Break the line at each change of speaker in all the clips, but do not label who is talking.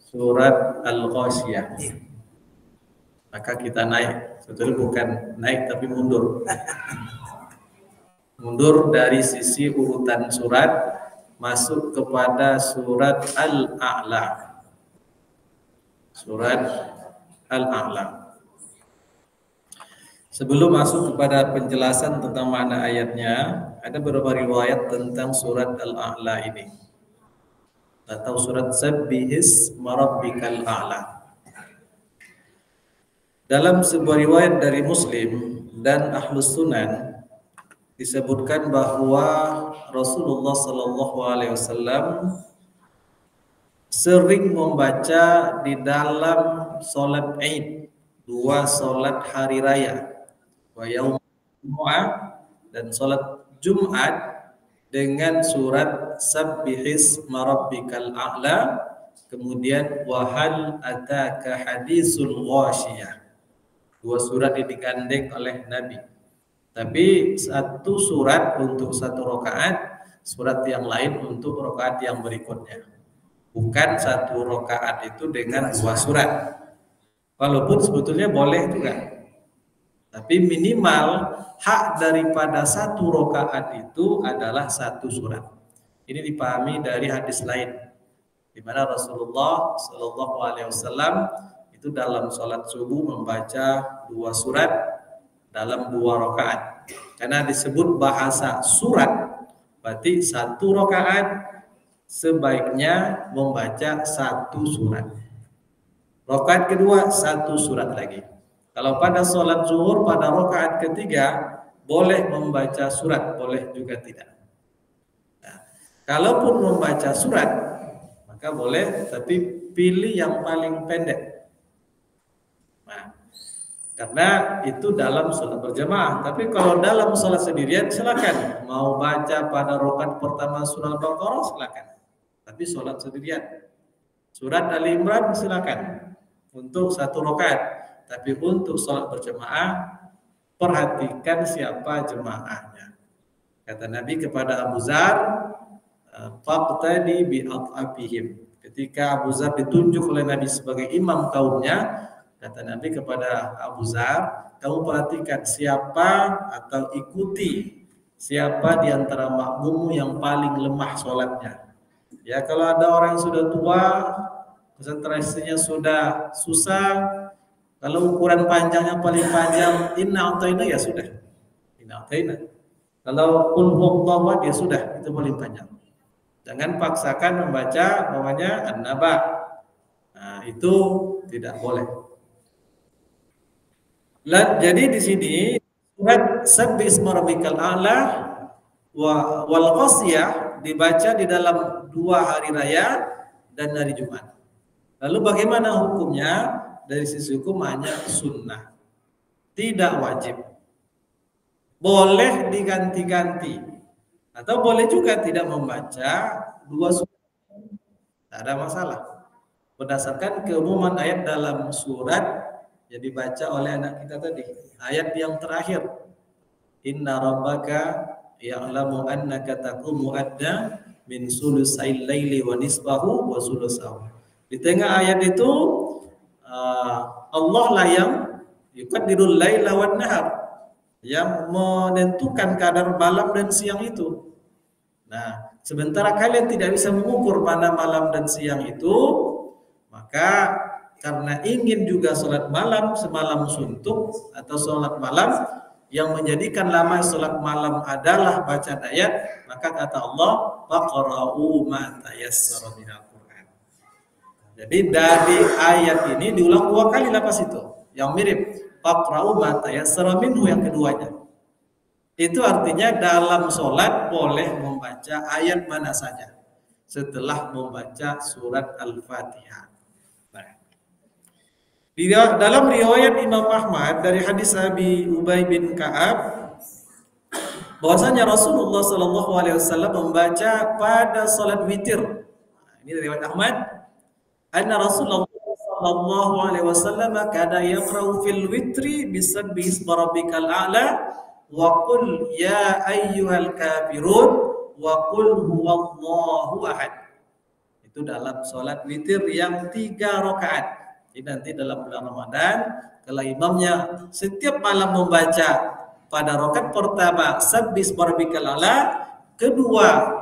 surat Al-Ghasyiyah. Maka kita naik, sebetulnya bukan naik tapi mundur. Mundur dari sisi urutan surat, masuk kepada surat Al-A'la. Surat Al-A'la. Sebelum masuk kepada penjelasan tentang makna ayatnya, ada beberapa riwayat tentang surat Al-A'la ini, atau surat Sabbihisma Rabbikal A'la. Dalam sebuah riwayat dari Muslim dan Ahlus Sunan disebutkan bahwa Rasulullah Sallallahu Alaihi Wasallam sering membaca di dalam sholat Id, dua sholat hari raya, wa yaum Jumu'ah dan sholat Jumat, dengan surat Sabbihisma Rabbikal A'la, kemudian wahal ataka hadisul ghasyiyah. Dua surat yang digandeng oleh Nabi. Tapi satu surat untuk satu rakaat, surat yang lain untuk rakaat yang berikutnya. Bukan satu rakaat itu dengan dua surat. Walaupun sebetulnya boleh juga. Tapi minimal hak daripada satu rakaat itu adalah satu surat. Ini dipahami dari hadis lain, di mana Rasulullah Shallallahu Alaihi Wasallam itu dalam sholat subuh membaca dua surat dalam dua rakaat. Karena disebut bahasa surat, berarti satu rakaat sebaiknya membaca satu surat. Rakaat kedua satu surat lagi. Kalau pada sholat zuhur pada rakaat ketiga boleh membaca surat, boleh juga tidak. Nah, kalaupun membaca surat maka boleh, tapi pilih yang paling pendek. Nah, karena itu dalam sholat berjamaah. Tapi kalau dalam sholat sendirian silakan. Mau baca pada rakaat pertama surah Al-Baqarah silakan. Tapi sholat sendirian. Surat Ali Imran silakan untuk satu rakaat. Tapi untuk sholat berjamaah perhatikan siapa jemaahnya. Kata Nabi kepada Abu Zar, faqtadi bi at'abihim. Ketika Abu Zar ditunjuk oleh Nabi sebagai imam kaumnya, kata Nabi kepada Abu Zar, kamu perhatikan siapa atau ikuti siapa di antara makmummu yang paling lemah sholatnya. Ya, kalau ada orang yang sudah tua, konsentrasinya sudah susah, kalau ukuran panjangnya paling panjang inna a'tayna ya sudah. Inna a'tayna. Kalau qul huwallahu ya sudah, itu paling panjang. Jangan paksakan membaca namanya An-Naba. Nah, itu tidak boleh. Jadi di sini surat Sabbihisma Rabbikal A'la wal Ghasyiyah dibaca di dalam dua hari raya dan hari Jumat. Lalu bagaimana hukumnya? Dari sisi hukum hanya sunnah, tidak wajib. Boleh diganti-ganti, atau boleh juga tidak membaca dua surat, tidak ada masalah. Berdasarkan keumuman ayat dalam surat yang dibaca oleh anak kita tadi, ayat yang terakhir, Inna rabbaka ya'lamu annaka taqumu adna min sulusai laili wa nisbahu wa sulusahu. Di tengah ayat itu Allah lah yang yuqaddirul laila wan nahar, yang menentukan kadar malam dan siang itu. Nah, sementara kalian tidak bisa mengukur mana malam dan siang itu, maka karena ingin juga sholat malam semalam suntuk atau sholat malam yang menjadikan lama sholat malam adalah bacaan ayat, maka kata Allah, faqra'u ma tayassara minal Qur'an. Jadi dari ayat ini diulang dua kali lapas itu yang mirip, faqra'u ma tayassara minhu yang keduanya. Itu artinya dalam sholat boleh membaca ayat mana saja setelah membaca surat Al-Fatihah. Di dalam riwayat Imam Ahmad dari hadis Abi Ubay bin Ka'ab, bahwasanya Rasulullah Shallallahu Alaihi Wasallam membaca pada salat witir. Ini riwayat Ahmad. Anna Rasulullah Shallallahu Alaihi Wasallam kada yaqra'u fil witri bisabbihisma rabbikal a'la wa qul ya ayyuhal kafirun wa qul huwallahu ahad. itu dalam sholat witir yang 3 rakaat. Jadi nanti dalam bulan Ramadan, kalau imamnya setiap malam membaca pada rakaat pertama Sabbis Barbikal A'la, kedua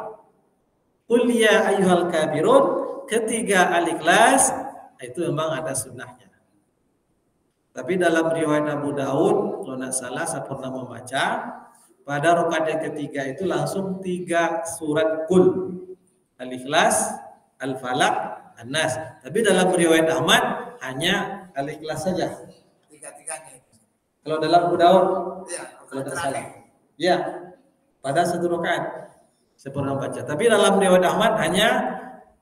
Qul ya ayyuhal kafirun, ketiga Al-Ikhlas, itu memang ada sunnahnya. Tapi dalam riwayat Abu Daud, kalau tidak salah saya pernah membaca, pada rakaat yang ketiga itu langsung 3 surat Qul, Al-Ikhlas, Al-Falaq, An-Nas. Tapi dalam riwayat Ahmad hanya Al-Ikhlas saja.
Tiga-tiganya.
Kalau dalam Abu Daud,
Ya,
kalau tidak salah. Ya, pada 1 rakaat. Saya pernah baca. Tapi dalam riwayat Ahmad hanya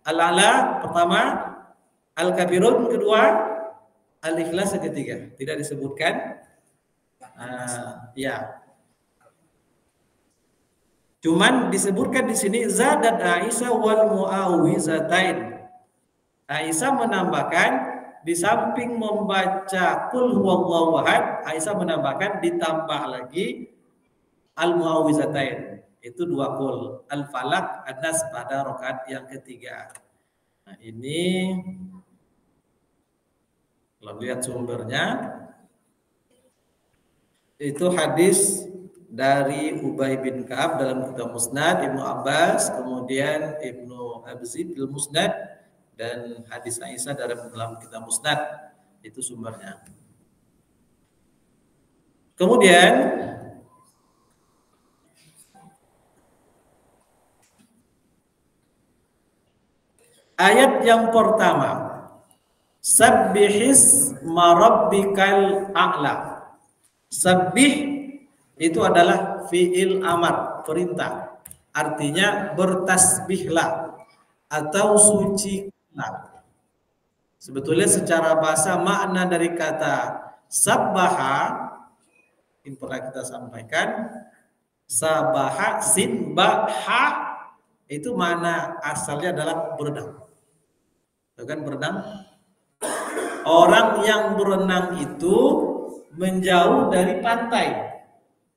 Al-A'la pertama, Al-Kafirun kedua, Al-Ikhlas ketiga. Tidak disebutkan. Ya. Cuman disebutkan di sini Zadat Aisyah wal Mu'awizatain. Aisyah menambahkan di samping membaca Qul huwallahu ahad, Aisyah menambahkan ditambah lagi Al-Mu'awizatain. Itu 2 Qul, Al-Falaq, An-Nas pada rakaat yang ketiga. Nah, ini kalau lihat sumbernya itu hadis dari Ubay bin Ka'ab dalam kitab Musnad, Ibnu Abbas, kemudian Ibnu Abzid al-Musnad, dan hadis Aisyah dalam kitab Musnad. Itu sumbernya. Kemudian ayat yang pertama, Sabbihis marabbikal a'la. Sabbih itu adalah fi'il amar, perintah. Artinya bertasbihlah atau sucilah. Sebetulnya secara bahasa makna dari kata sabbaha yang pernah kita sampaikan, sabaha sin baha itu makna asalnya adalah berenang. Bukan berenang. Orang yang berenang itu menjauh dari pantai.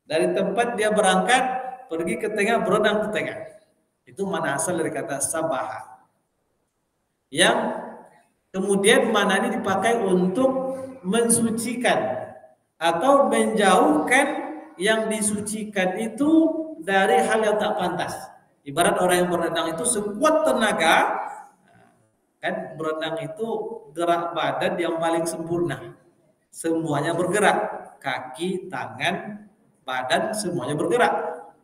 Dari tempat dia berangkat, pergi ke tengah, berenang ke tengah. Itu mana asal dari kata sabaha. Yang kemudian mana ini dipakai untuk mensucikan atau menjauhkan yang disucikan itu dari hal yang tak pantas. Ibarat orang yang berenang itu sekuat tenaga, kan berenang itu gerak badan yang paling sempurna. Semuanya bergerak, kaki, tangan, badan semuanya bergerak.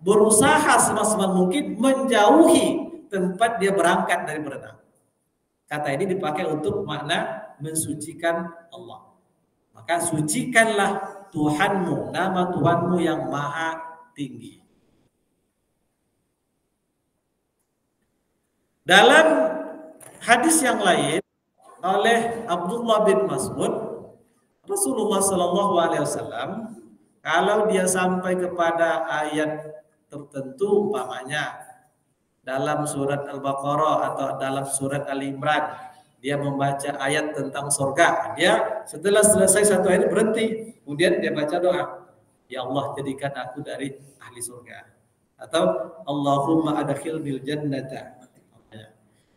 Berusaha semaksimal mungkin menjauhi tempat dia berangkat dari berenang. Kata ini dipakai untuk makna mensucikan Allah. Maka sucikanlah Tuhanmu, nama Tuhanmu yang maha tinggi. Dalam hadis yang lain oleh Abdullah bin Mas'ud, Rasulullah Shallallahu Alaihi Wasallam kalau dia sampai kepada ayat tertentu, umpamanya dalam surat Al-Baqarah atau dalam surat Al-Imran, dia membaca ayat tentang surga, dia setelah selesai satu ayat berhenti, kemudian dia baca doa, ya Allah jadikan aku dari ahli surga, atau Allahumma adkhilnil jannata.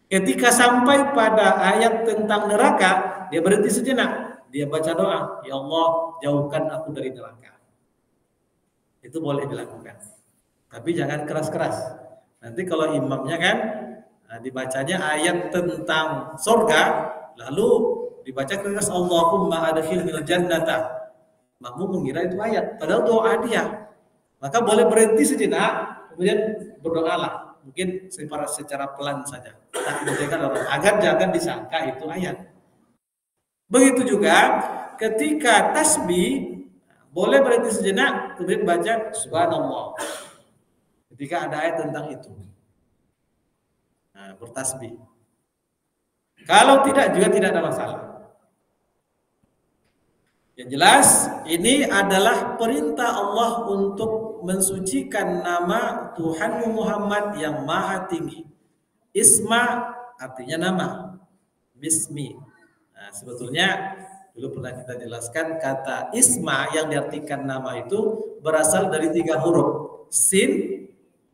Ketika sampai pada ayat tentang neraka, dia berhenti sejenak, dia baca doa, ya Allah jauhkan aku dari neraka. Itu boleh dilakukan, tapi jangan keras-keras. Nanti kalau imamnya kan dibacanya ayat tentang surga, lalu dibaca keras Allahumma adkhilnil jannata, makmum mengira itu ayat, padahal doa dia. Maka boleh berhenti sejenak, kemudian berdoalah, mungkin secara pelan saja, tak menjaga orang agar jangan disangka itu ayat. Begitu juga ketika tasbih, boleh berhenti sejenak, kemudian baca subhanallah ketika ada ayat tentang itu. Nah, bertasbih. Kalau tidak juga tidak ada masalah. Yang jelas ini adalah perintah Allah untuk mensucikan nama Tuhan Muhammad yang maha tinggi. Isma artinya nama, bismi. Nah, sebetulnya dulu pernah kita jelaskan kata isma yang diartikan nama itu berasal dari 3 huruf, sin,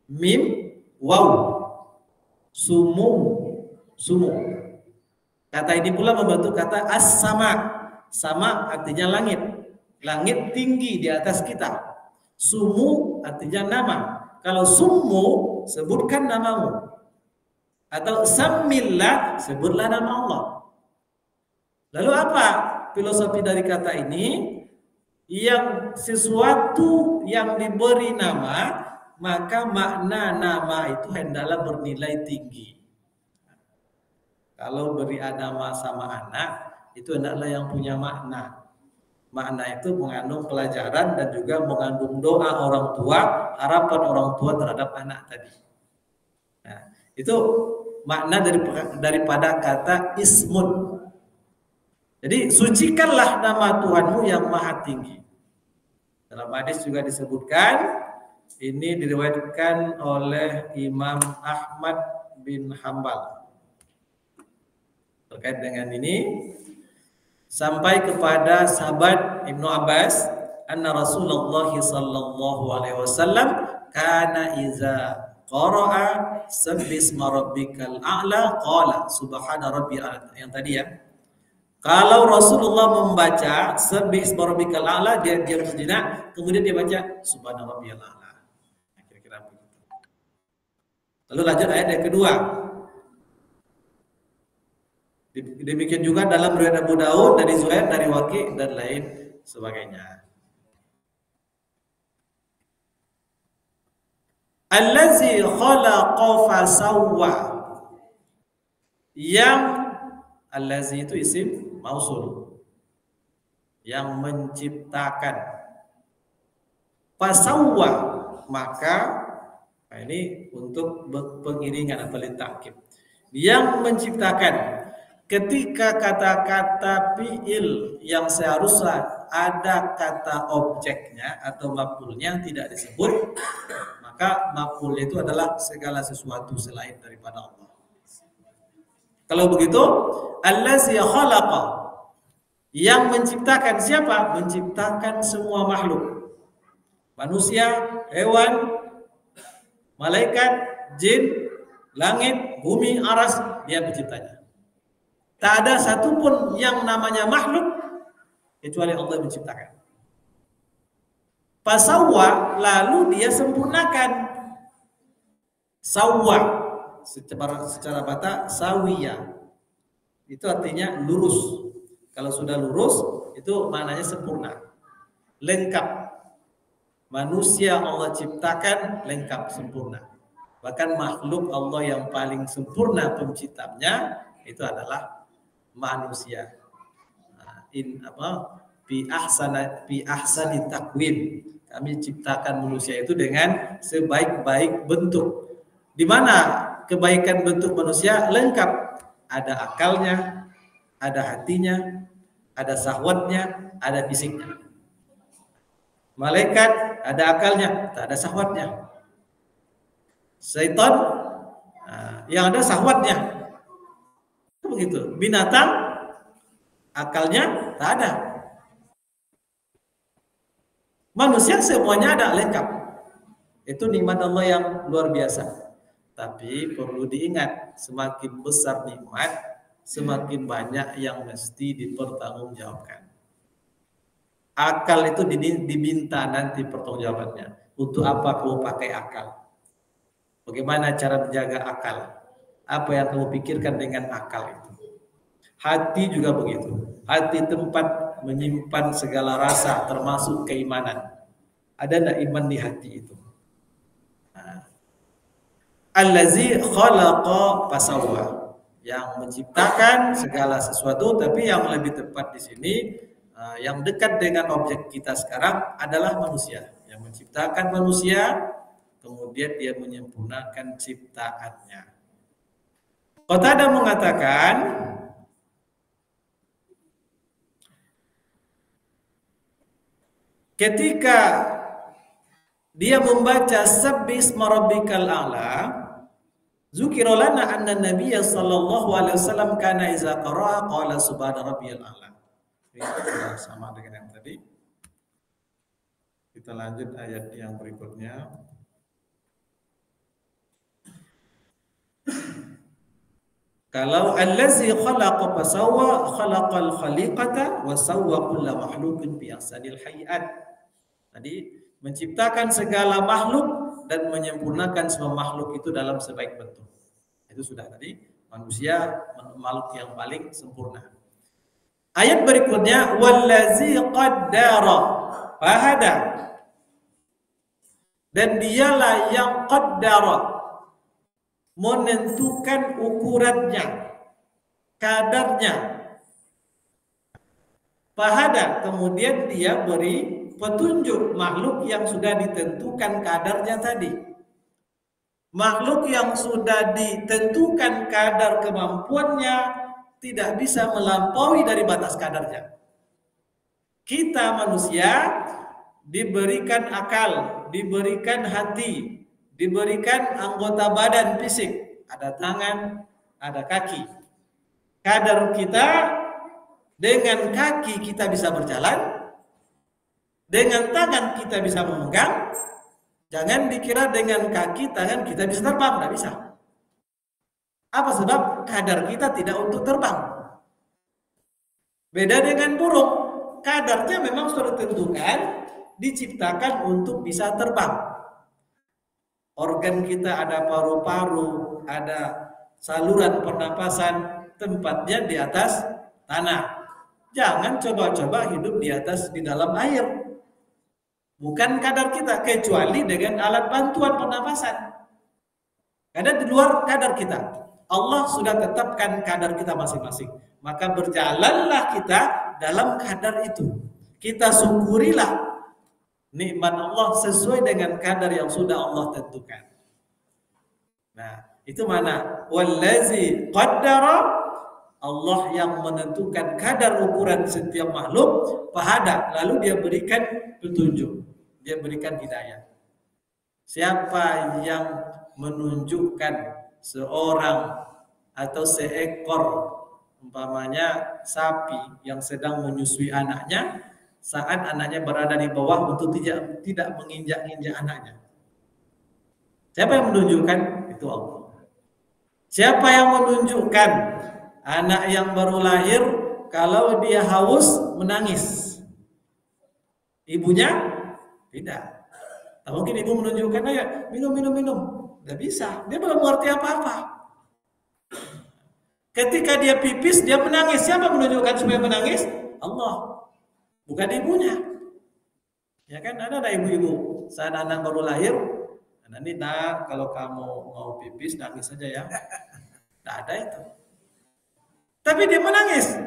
mim, waw. Sumum, sumu. Kata ini pula membentuk kata as-sama. Sama artinya langit. Langit tinggi di atas kita. Sumu artinya nama. Kalau sumu, sebutkan namamu. Atau samillah, sebutlah nama Allah. Lalu apa filosofi dari kata ini? Yang sesuatu yang diberi nama, maka makna nama itu hendaklah bernilai tinggi. Kalau beri nama sama anak, itu hendaklah yang punya makna. Makna itu mengandung pelajaran dan juga mengandung doa orang tua, harapan orang tua terhadap anak tadi. Nah, itu makna daripada kata ismun. Jadi sucikanlah nama Tuhanmu yang maha tinggi. Dalam hadis juga disebutkan, ini diriwayatkan oleh Imam Ahmad bin Hambal. Terkait dengan ini, sampai kepada sahabat Ibnu Abbas, anna Rasulullah sallallahu alaihi wasallam kana iza qara'a sabbisma rabbikal a'la qala subhana rabbiyal a'la. Yang tadi ya. Kalau Rasulullah membaca sabbisma rabbikal a'la, dia diam sejenak, kemudian dia baca subhana rabbiyal a'la. Kira-kira begitu. Lalu lanjut ayat yang kedua. Demikian juga dalam riwayat Abu Daud dari Zuhair, dari Waqi dan lain sebagainya. Allazi khalaqa fasawwa. Yang allazi itu isim mausul. Yang menciptakan. Fasawwa, maka ini untuk pengiringan atau litakib. Yang menciptakan. Ketika kata-kata fi'il yang seharusnya ada kata objeknya atau maf'ulnya tidak disebut, maka maf'ul itu adalah segala sesuatu selain daripada Allah. Kalau begitu, allazi khalaqa, yang menciptakan siapa? Menciptakan semua makhluk. Manusia, hewan, malaikat, jin, langit, bumi, aras, dia penciptanya. Tak ada satupun yang namanya makhluk kecuali Allah menciptakan. Fasawwa, lalu dia sempurnakan. Sawwa secara bata sawiya. Itu artinya lurus. Kalau sudah lurus itu maknanya sempurna. Lengkap. Manusia Allah ciptakan lengkap sempurna. Bahkan makhluk Allah yang paling sempurna penciptanya itu adalah manusia. Fi ahsani takwim. Kami ciptakan manusia itu dengan sebaik-baik bentuk. Di mana kebaikan bentuk manusia lengkap. Ada akalnya, ada hatinya, ada syahwatnya, ada fisiknya. Malaikat ada akalnya, tak ada syahwatnya. Syaitan yang ada syahwatnya. Begitu. Binatang akalnya tak ada. Manusia semuanya ada lengkap. Itu nikmat Allah yang luar biasa. Tapi perlu diingat, semakin besar nikmat, semakin banyak yang mesti dipertanggungjawabkan. Akal itu diminta nanti pertanggungjawabannya. Untuk apa kamu pakai akal? Bagaimana cara menjaga akal? Apa yang kamu pikirkan dengan akal itu? Hati juga begitu. Hati tempat menyimpan segala rasa termasuk keimanan. Ada enggak iman di hati itu? Allazi khalaqa fasawwa, yang menciptakan segala sesuatu, tapi yang lebih tepat di sini yang dekat dengan objek kita sekarang adalah manusia. Yang menciptakan manusia, kemudian dia menyempurnakan ciptaannya. Qatadah mengatakan ketika dia membaca sabbisma rabbikal a'la, zukira lana anna nabiyya sallallahu alaihi wasallam kana iza qara'a qala subhana rabbiyal a'la. Ini sama dengan yang tadi. Kita lanjut ayat yang berikutnya. Kalau allazi khalaqa fasawwa khalaqal khaliqata wa sawwa kulla makhluqin bi ahsanil hayat. Tadi menciptakan segala makhluk dan menyempurnakan semua makhluk itu dalam sebaik bentuk. Itu sudah tadi manusia makhluk yang paling sempurna. Ayat berikutnya wallazi qaddara fahada. Dan dialah yang qaddara, menentukan ukurannya, kadarnya. Fahada, kemudian dia beri petunjuk makhluk yang sudah ditentukan kadarnya tadi. Makhluk yang sudah ditentukan kadar kemampuannya tidak bisa melampaui dari batas kadarnya. Kita manusia diberikan akal, diberikan hati, diberikan anggota badan fisik, ada tangan, ada kaki. Kadar kita, dengan kaki kita bisa berjalan, dengan tangan kita bisa memegang. Jangan dikira dengan kaki, tangan kita bisa terbang, tidak bisa. Apa sebab? Kadar kita tidak untuk terbang. Beda dengan burung, kadarnya memang sudah ditentukan, diciptakan untuk bisa terbang. Organ kita ada paru-paru, ada saluran pernapasan, tempatnya di atas tanah. Jangan coba-coba hidup di dalam air. Bukan kadar kita, kecuali dengan alat bantuan pernapasan. Kadar di luar kadar kita. Allah sudah tetapkan kadar kita masing-masing. Maka berjalanlah kita dalam kadar itu. Kita syukurilah nikmat Allah sesuai dengan kadar yang sudah Allah tentukan. Nah, itu mana? Wallazi qaddara, Allah yang menentukan kadar ukuran setiap makhluk, fahada, lalu dia berikan petunjuk, dia berikan hidayah. Siapa yang menunjukkan seorang atau seekor, umpamanya sapi yang sedang menyusui anaknya, saat anaknya berada di bawah untuk tidak menginjak-injak anaknya. Siapa yang menunjukkan? Itu Allah. Siapa yang menunjukkan anak yang baru lahir kalau dia haus menangis? Ibunya? Tidak. Tak mungkin ibu menunjukkan, ayo minum. Tidak bisa. Dia belum mengerti apa-apa. Ketika dia pipis, dia menangis. Siapa menunjukkan supaya menangis? Allah. Bukan ibunya. Ya kan, ada ibu-ibu saat anak baru lahir, nanti nak, kalau kamu mau pipis nangis saja ya. Tidak ada itu. Tapi dia menangis.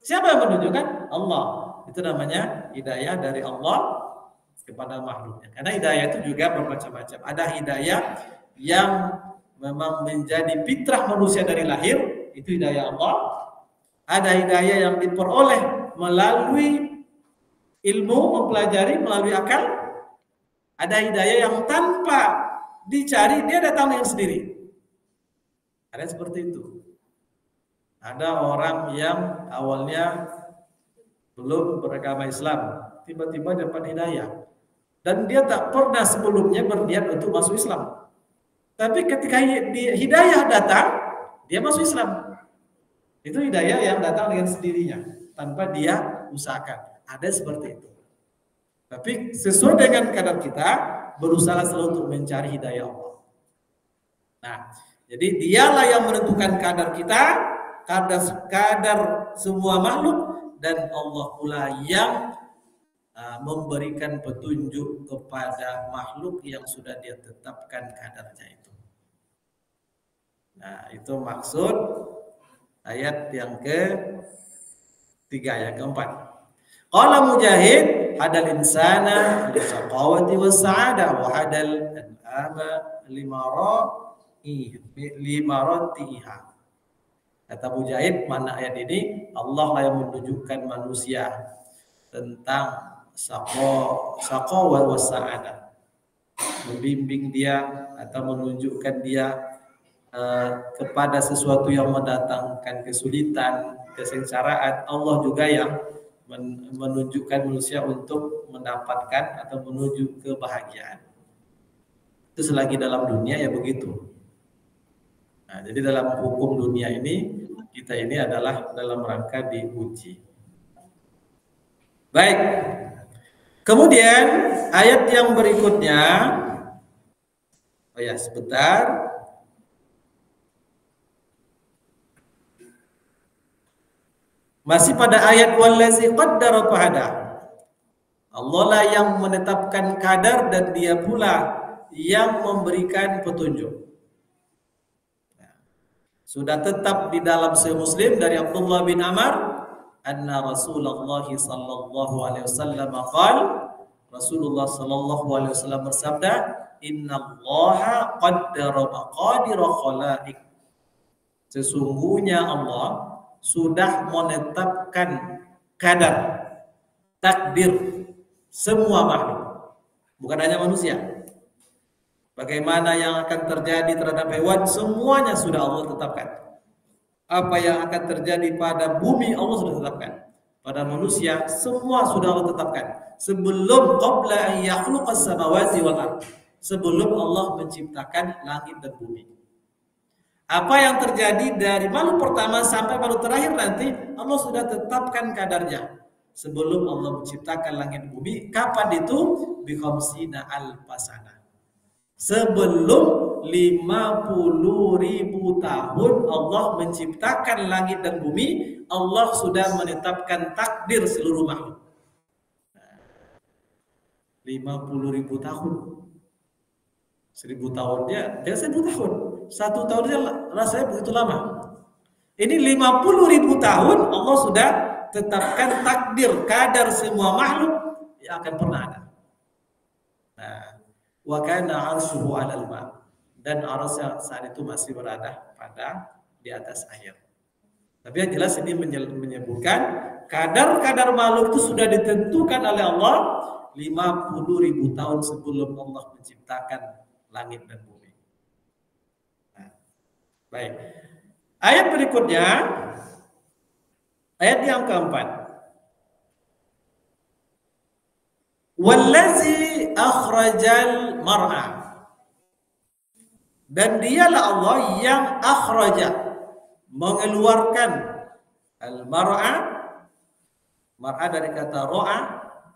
Siapa yang menunjukkan? Allah. Itu namanya hidayah dari Allah kepada makhluknya. Karena hidayah itu juga bermacam-macam. Ada hidayah yang memang menjadi fitrah manusia dari lahir, itu hidayah Allah. Ada hidayah yang diperoleh melalui ilmu, mempelajari, melalui akal. Ada hidayah yang tanpa dicari, dia datang dengan sendiri. Ada seperti itu. Ada orang yang awalnya belum beragama Islam, tiba-tiba dapat hidayah. Dan dia tak pernah sebelumnya berniat untuk masuk Islam. Tapi ketika hidayah datang, dia masuk Islam. Itu hidayah yang datang dengan sendirinya, tanpa dia usahakan. Ada seperti itu. Tapi sesuai dengan kadar kita, berusaha selalu untuk mencari hidayah Allah. Nah, jadi dialah yang menentukan kadar kita, kadar semua makhluk, dan Allah pula yang memberikan petunjuk kepada makhluk yang sudah dia tetapkan kadarnya itu. Nah, itu maksud ayat yang ketiga, yang keempat. Qala Mujahid, hadal insana lisaqawati was-sa'ada wa hadal an'ama limaratiha. Kata Mujahid, mana ayat ini? Allah lah yang menunjukkan manusia tentang saqawa was-sa'ada, membimbing dia atau menunjukkan dia kepada sesuatu yang mendatangkan kesulitan, kesengsaraan. Allah juga yang menunjukkan manusia untuk mendapatkan atau menuju kebahagiaan. Itu selagi dalam dunia ya begitu. Nah, jadi dalam hukum dunia ini, kita ini adalah dalam rangka diuji. Baik. Kemudian ayat yang berikutnya, oh ya sebentar. Masih pada ayat wallazi qaddara fahada. Allah lah yang menetapkan kadar dan dia pula yang memberikan petunjuk. Sudah tetap di dalam Sahih Muslim dari Abdullah bin Amr anna Rasulullah sallallahu alaihi wasallam qala, Rasulullah sallallahu alaihi wasallam bersabda, innallaha qaddara maqadira khalaiq. Sesungguhnya Allah sudah menetapkan kadar, takdir semua makhluk, bukan hanya manusia. Bagaimana yang akan terjadi terhadap hewan, semuanya sudah Allah tetapkan. Apa yang akan terjadi pada bumi, Allah sudah tetapkan. Pada manusia, semua sudah Allah tetapkan. Sebelum qabla an yakhluqas samawati wal ardh. Sebelum Allah menciptakan langit dan bumi. Apa yang terjadi dari makhluk pertama sampai makhluk terakhir nanti, Allah sudah tetapkan kadarnya. Sebelum Allah menciptakan langit dan bumi, kapan itu? Bi khamsina alfasana. Sebelum 50.000 tahun Allah menciptakan langit dan bumi, Allah sudah menetapkan takdir seluruh makhluk. 50.000 tahun. 1000 tahunnya, dia 1000 tahun. 1 tahunnya rasanya begitu lama. Ini 50.000 tahun Allah sudah tetapkan takdir, kadar semua makhluk yang akan pernah ada. Nah, wa kana 'arshuhu 'alal ma', dan arasnya saat itu masih berada pada di atas air. Tapi yang jelas ini menyebutkan kadar-kadar makhluk itu sudah ditentukan oleh Allah 50.000 tahun sebelum Allah menciptakan langit dan bumi. Nah, baik. Ayat berikutnya, ayat yang keempat. Wallazi akhrajal mar'a, dan dialah Allah yang akhraja, mengeluarkan al-mar'a. Mar'a dari kata ro'a,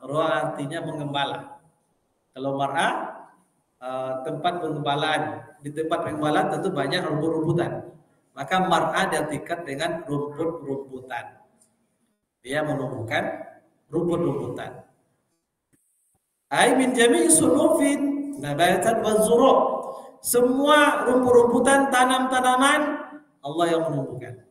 ro'a artinya mengembala. Kalau mar'a tempat pengembalaan, di tempat pengembalaan tentu banyak rumput-rumputan, maka mar'a diartikan dengan rumput-rumputan. Dia menumbuhkan rumput-rumputan. Ai min jami'i sunufin nabatan wa zuru'. Semua rumput-rumputan, tanam-tanaman Allah yang menumbuhkan.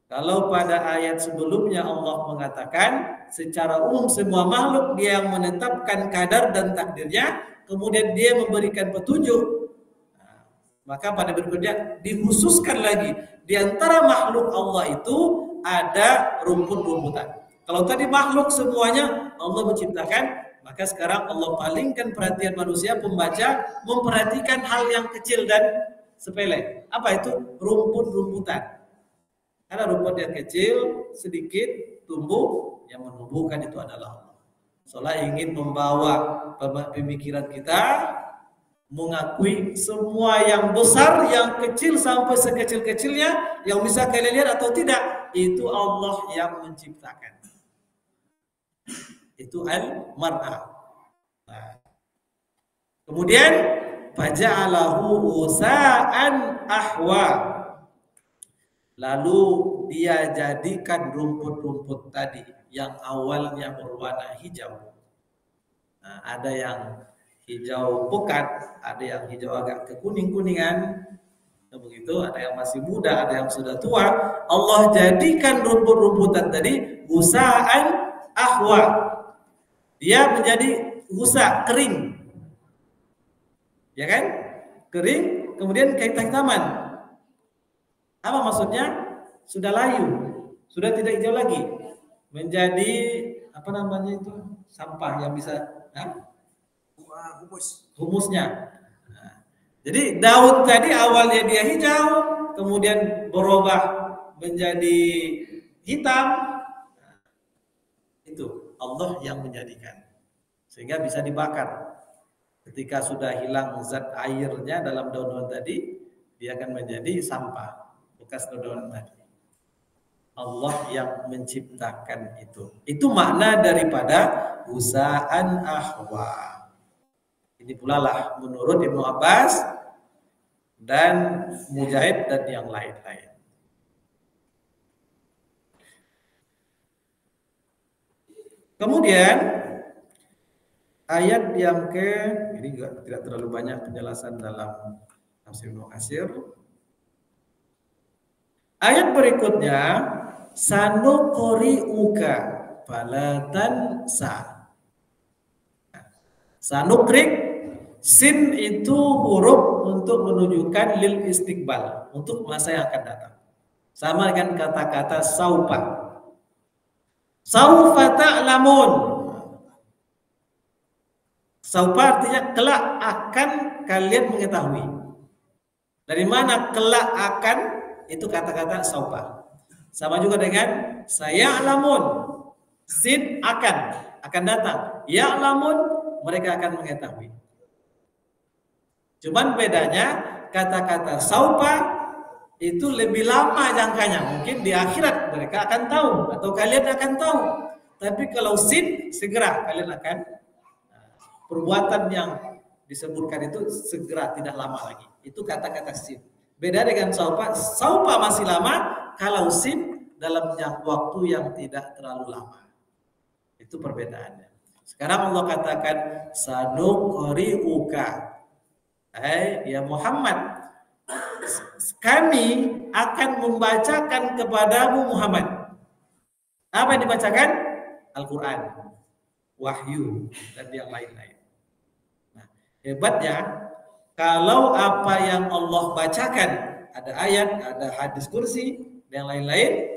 Kalau pada ayat sebelumnya Allah mengatakan secara umum semua makhluk dia yang menetapkan kadar dan takdirnya, kemudian dia memberikan petunjuk. Nah, maka pada berikutnya dikhususkan lagi di antara makhluk Allah itu ada rumput-rumputan. Kalau tadi makhluk semuanya Allah menciptakan, maka sekarang Allah palingkan perhatian manusia pembaca memperhatikan hal yang kecil dan sepele. Apa itu? Rumput-rumputan. Karena rumput yang kecil sedikit tumbuh, yang menumbuhkan itu adalah Allah. Soalnya ingin membawa pemikiran kita mengakui semua yang besar, yang kecil sampai sekecil-kecilnya, yang bisa kalian lihat atau tidak, itu Allah yang menciptakan. Itu al-mar'a. Nah, kemudian faja'alahu usa'an ahwa, lalu dia jadikan rumput-rumput tadi yang awalnya berwarna hijau. Nah, ada yang hijau pekat, ada yang hijau agak kekuning-kuningan, begitu, ada yang masih muda, ada yang sudah tua. Allah jadikan rumput-rumputan tadi usa'an ahwa. Dia menjadi busa, kering. Ya kan? Kering, kemudian kehitaman. Apa maksudnya? Sudah layu, sudah tidak hijau lagi. Menjadi apa namanya itu? Sampah yang bisa humusnya. Nah, jadi daun tadi awalnya dia hijau, kemudian berubah menjadi hitam. Nah, itu Allah yang menjadikan sehingga bisa dibakar. Ketika sudah hilang zat airnya dalam daun-daun tadi, dia akan menjadi sampah, bekas dedaunan tadi. Allah yang menciptakan itu. Itu makna daripada husa'an ahwa. Ini pula lah menurut Ibnu Abbas dan Mujahid dan yang lain-lain. Kemudian ayat yang ini juga tidak terlalu banyak penjelasan dalam tafsir Ibnu Katsir. Ayat berikutnya sanuqri'uka fala tansa. Sanukrik, sin itu huruf untuk menunjukkan lil istiqbal, untuk masa yang akan datang. Sama dengan kata-kata saufa. Saufa ta'lamun. Saufa artinya kelak akan kalian mengetahui. Dari mana kelak akan? Itu kata-kata saufa. Sama juga dengan saya'lamun. Sin akan datang. Ya'lamun, mereka akan mengetahui. Cuman bedanya kata-kata saufa itu lebih lama jangkanya. Mungkin di akhirat mereka akan tahu atau kalian akan tahu. Tapi kalau sin, segera kalian akan, perbuatan yang disebutkan itu segera, tidak lama lagi. Itu kata-kata sin. Beda dengan saufa. Saufa masih lama, kalau sin dalam waktu yang tidak terlalu lama. Itu perbedaannya. Sekarang Allah katakan sanuqri'uka. Ya Muhammad, kami akan membacakan kepadamu Muhammad. Apa yang dibacakan? Al-Quran, wahyu, dan yang lain-lain. Nah, hebatnya kalau apa yang Allah bacakan, ada ayat, ada hadis kursi, dan lain-lain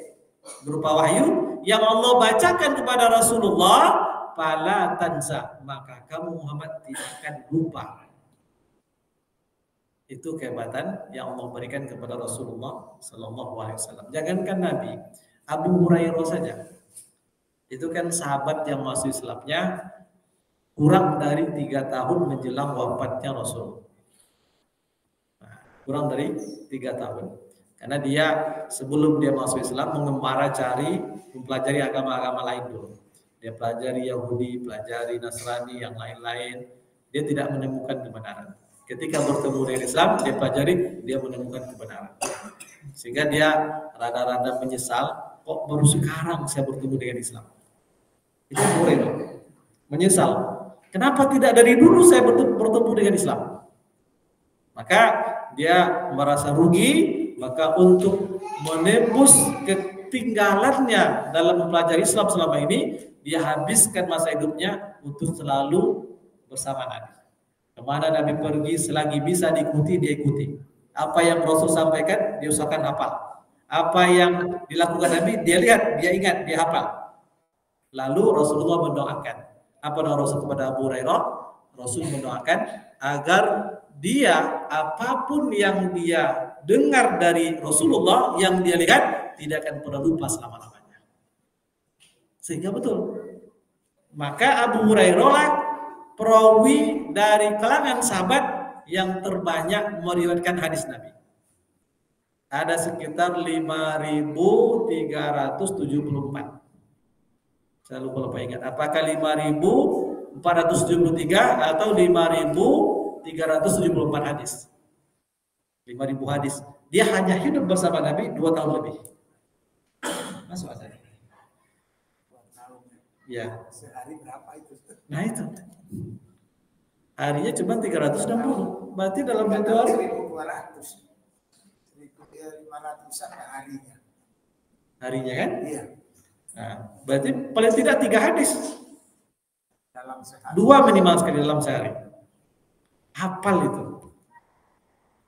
berupa wahyu yang Allah bacakan kepada Rasulullah, fala tansa, maka kamu Muhammad tidak akan lupa. Itu kehebatan yang Allah berikan kepada Rasulullah Sallallahu Alaihi Wasallam. Jangankan Nabi, Abu Hurairah saja, itu kan sahabat yang masuk Islamnya kurang dari 3 tahun menjelang wafatnya Rasul. Kurang dari 3 tahun. Karena dia sebelum dia masuk Islam mengembara mempelajari agama-agama lain dulu. Dia pelajari Yahudi, pelajari Nasrani, yang lain-lain. Dia tidak menemukan kebenaran. Ketika bertemu dengan Islam, dia pelajari, dia menemukan kebenaran. Sehingga dia rada-rada menyesal, kok baru sekarang saya bertemu dengan Islam. Itu Hurairah. Menyesal. Kenapa tidak dari dulu saya bertemu dengan Islam? Maka dia merasa rugi, maka untuk menebus ketinggalannya dalam mempelajari Islam selama ini, dia habiskan masa hidupnya untuk selalu bersama Nabi. Kemana Nabi pergi, selagi bisa diikuti, dia ikuti. Apa yang Rasul sampaikan, dia usahakan hafal. Apa yang dilakukan Nabi, dia lihat, dia ingat, dia hafal. Lalu Rasulullah mendoakan. Apa doa Rasul kepada Abu Hurairah? Rasul mendoakan agar dia, apapun yang dia dengar dari Rasulullah, yang dia lihat, tidak akan pernah lupa selama-lamanya. Sehingga betul. Maka Abu Hurairah lah perawi dari kalangan sahabat yang terbanyak meriwayatkan hadis Nabi. Ada sekitar 5.374. Saya lupa ingat. Apakah 5.473 atau 5.374 hadis? 5.000 hadis. Dia hanya hidup bersama Nabi 2 tahun lebih. Masuk aja. Ya.
Sehari berapa itu?
Nah itu. Harinya cuma 360. Berarti dalam betul
1.200. 1.500 harinya.
Harinya kan?
Iya.
Nah, berarti paling tidak 3 hadis.
Dalam sehari.
2 minimal sekali dalam sehari. Hafal itu.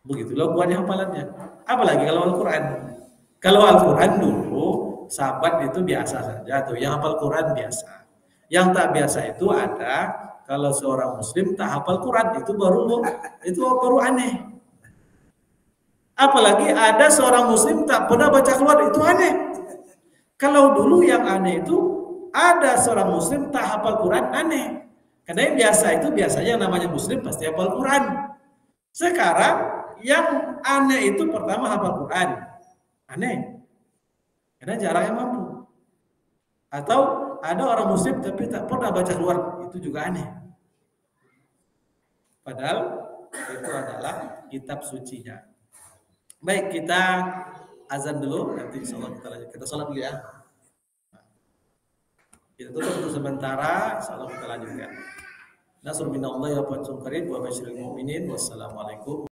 Begitulah kuatnya hafalannya. Apalagi kalau Al-Quran. Kalau Al-Quran dulu, sahabat itu biasa saja tuh. Yang hafal Quran biasa. Yang tak biasa itu ada, kalau seorang muslim tak hafal Quran, itu baru aneh. Apalagi ada seorang muslim tak pernah baca keluar, itu aneh. Kalau dulu yang aneh itu, ada seorang muslim tak hafal Quran, aneh. Karena yang biasa itu biasanya yang namanya muslim pasti hafal Quran. Sekarang yang aneh itu pertama hafal Quran. Aneh. Karena jarang yang mampu. Atau ada orang muslim tapi tak pernah baca keluar, itu juga aneh. Padahal itu adalah kitab sucinya. Baik, kita azan dulu, nanti insyaallah kita lanjut. Kita sholat dulu ya. Kita tutup untuk sementara, insyaallah kita lanjutkan. Nasrul minallahi wa fathun qarib wa basyiril mu'minin. Wassalamualaikum